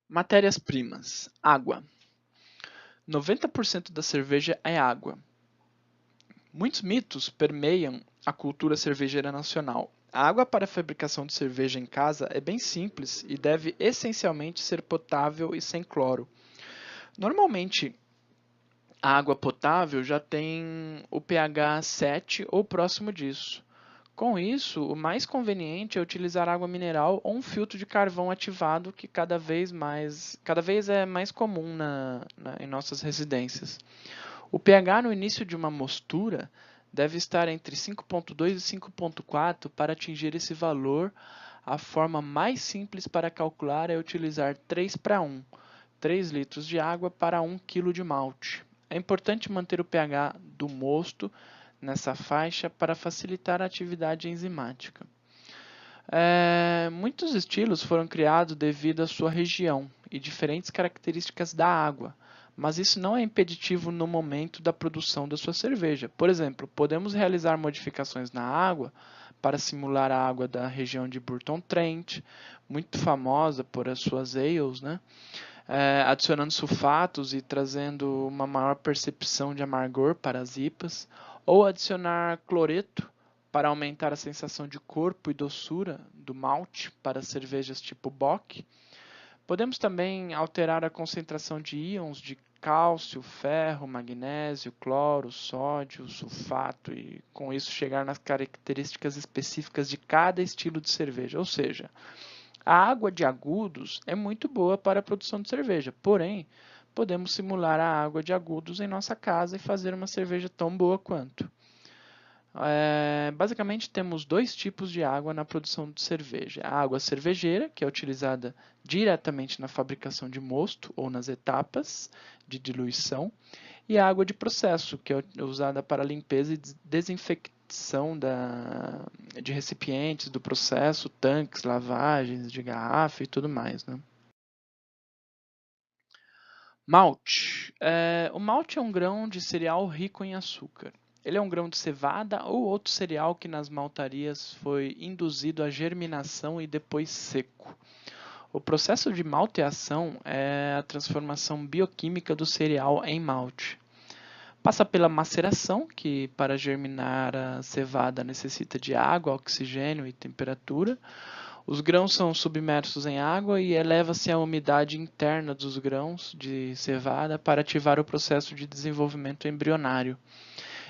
Matérias-primas. Água. 90% da cerveja é água. Muitos mitos permeiam a cultura cervejeira nacional. A água para a fabricação de cerveja em casa é bem simples e deve essencialmente ser potável e sem cloro. Normalmente, a água potável já tem o pH 7 ou próximo disso. Com isso, o mais conveniente é utilizar água mineral ou um filtro de carvão ativado que cada vez é mais comum em nossas residências. O pH no início de uma mostura deve estar entre 5,2 e 5,4 para atingir esse valor. A forma mais simples para calcular é utilizar 3:1, 3 litros de água para 1 kg de malte. É importante manter o pH do mosto nessa faixa para facilitar a atividade enzimática. Muitos estilos foram criados devido à sua região e diferentes características da água, mas isso não é impeditivo no momento da produção da sua cerveja. Por exemplo, podemos realizar modificações na água para simular a água da região de Burton-Trent, muito famosa por as suas ales, né? Adicionando sulfatos e trazendo uma maior percepção de amargor para as IPAs, ou adicionar cloreto para aumentar a sensação de corpo e doçura do malte para cervejas tipo Bock. Podemos também alterar a concentração de íons de cálcio, ferro, magnésio, cloro, sódio, sulfato e com isso chegar nas características específicas de cada estilo de cerveja. Ou seja, a água de agudos é muito boa para a produção de cerveja, porém, podemos simular a água de agudos em nossa casa e fazer uma cerveja tão boa quanto. Basicamente, temos dois tipos de água na produção de cerveja. A água cervejeira, que é utilizada diretamente na fabricação de mosto ou nas etapas de diluição, e a água de processo, que é usada para limpeza e desinfecção de recipientes do processo, tanques, lavagens de garrafa e tudo mais, né? Malte. O malte é um grão de cereal rico em açúcar. Ele é um grão de cevada ou outro cereal que nas maltarias foi induzido à germinação e depois seco. O processo de malteação é a transformação bioquímica do cereal em malte. Passa pela maceração, que para germinar a cevada necessita de água, oxigênio e temperatura. Os grãos são submersos em água e eleva-se a umidade interna dos grãos de cevada para ativar o processo de desenvolvimento embrionário.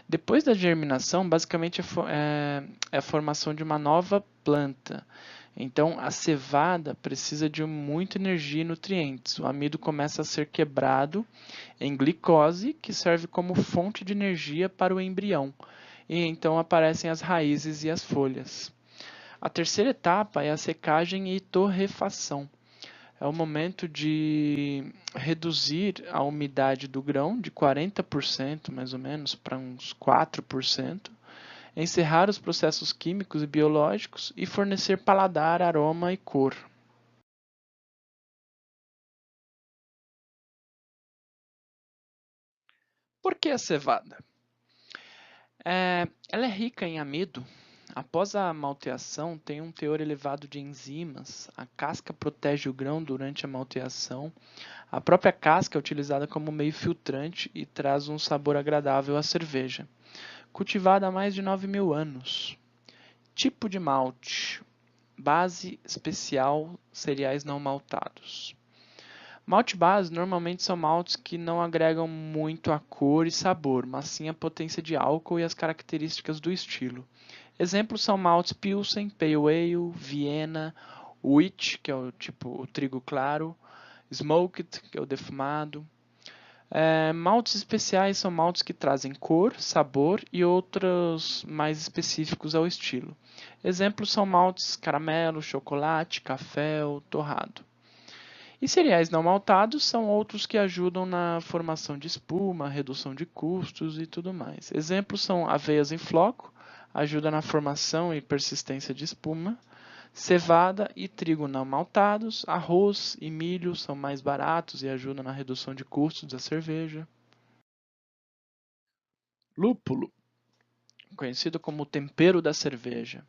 Depois da germinação, basicamente é a formação de uma nova planta. Então, a cevada precisa de muita energia e nutrientes. O amido começa a ser quebrado em glicose, que serve como fonte de energia para o embrião. E então aparecem as raízes e as folhas. A terceira etapa é a secagem e torrefação. É o momento de reduzir a umidade do grão de 40% mais ou menos para uns 4%, encerrar os processos químicos e biológicos e fornecer paladar, aroma e cor. Por que a cevada? Ela é rica em amido. Após a malteação, tem um teor elevado de enzimas. A casca protege o grão durante a malteação. A própria casca é utilizada como meio filtrante e traz um sabor agradável à cerveja. Cultivada há mais de 9.000 anos. Tipo de malte. Base especial, cereais não maltados. Malte base normalmente são maltes que não agregam muito a cor e sabor, mas sim a potência de álcool e as características do estilo. Exemplos são maltes Pilsen, Pale Ale, Viena, Wheat, que é o trigo claro, Smoked, que é o defumado. Maltes especiais são maltes que trazem cor, sabor e outros mais específicos ao estilo. Exemplos são maltes caramelo, chocolate, café ou torrado. E cereais não maltados são outros que ajudam na formação de espuma, redução de custos e tudo mais. Exemplos são aveias em floco, ajuda na formação e persistência de espuma. Cevada e trigo não maltados, arroz e milho são mais baratos e ajudam na redução de custos da cerveja. Lúpulo, conhecido como tempero da cerveja,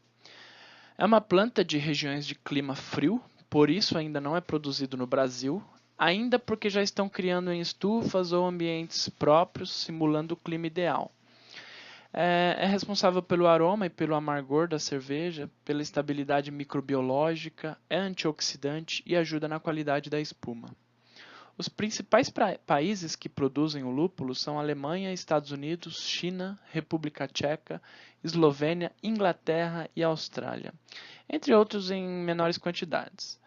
é uma planta de regiões de clima frio, por isso ainda não é produzido no Brasil, ainda porque já estão criando em estufas ou ambientes próprios, simulando o clima ideal. É responsável pelo aroma e pelo amargor da cerveja, pela estabilidade microbiológica, é antioxidante e ajuda na qualidade da espuma. Os principais países que produzem o lúpulo são Alemanha, Estados Unidos, China, República Tcheca, Eslovênia, Inglaterra e Austrália, entre outros em menores quantidades.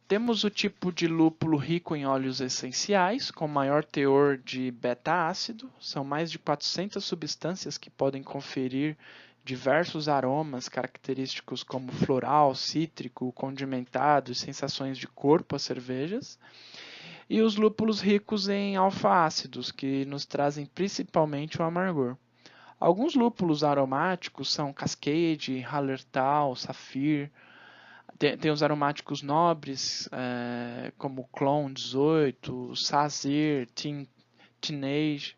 Temos o tipo de lúpulo rico em óleos essenciais, com maior teor de beta-ácido. São mais de 400 substâncias que podem conferir diversos aromas característicos como floral, cítrico, condimentado e sensações de corpo às cervejas. E os lúpulos ricos em alfa-ácidos, que nos trazem principalmente o amargor. Alguns lúpulos aromáticos são Cascade, Hallertau, Saphir. Tem os aromáticos nobres, como Clone 18, Sazir, Teenage.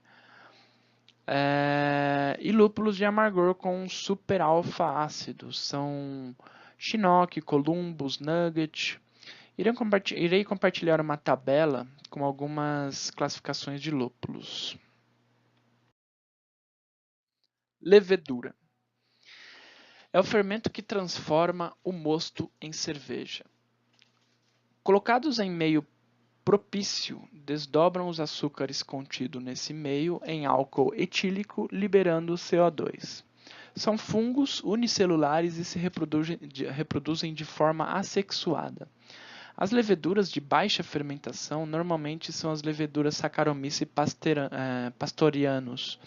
E lúpulos de amargor com super alfa ácidos. São Chinook, Columbus, Nugget. Irei compartilhar uma tabela com algumas classificações de lúpulos. Levedura. É o fermento que transforma o mosto em cerveja. Colocados em meio propício, desdobram os açúcares contidos nesse meio em álcool etílico, liberando CO2. São fungos unicelulares e se reproduzem de forma assexuada. As leveduras de baixa fermentação normalmente são as leveduras Saccharomyces pastorianus.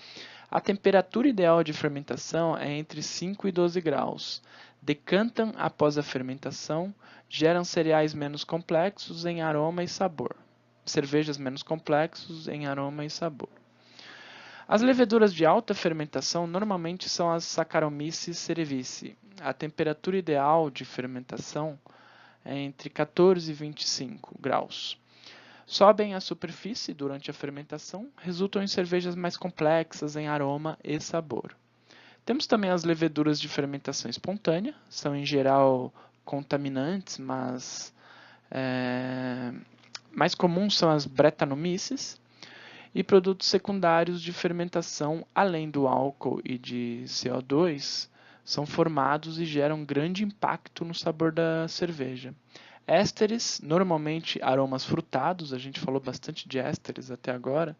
A temperatura ideal de fermentação é entre 5 e 12 graus. Decantam após a fermentação, geram cereais menos complexos em aroma e sabor. Cervejas menos complexos em aroma e sabor. As leveduras de alta fermentação normalmente são as Saccharomyces cerevisiae. A temperatura ideal de fermentação é entre 14 e 25 graus. Sobem à superfície durante a fermentação, resultam em cervejas mais complexas em aroma e sabor. Temos também as leveduras de fermentação espontânea, são em geral contaminantes, mas mais comuns são as Brettanomyces, e produtos secundários de fermentação, além do álcool e de CO2, são formados e geram grande impacto no sabor da cerveja. Ésteres, normalmente aromas frutados, a gente falou bastante de ésteres até agora,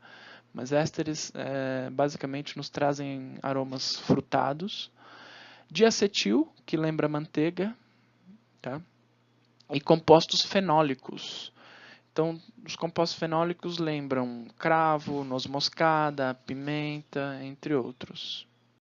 mas ésteres basicamente nos trazem aromas frutados. Diacetil, que lembra manteiga, tá? E compostos fenólicos. Então, os compostos fenólicos lembram cravo, noz moscada, pimenta, entre outros.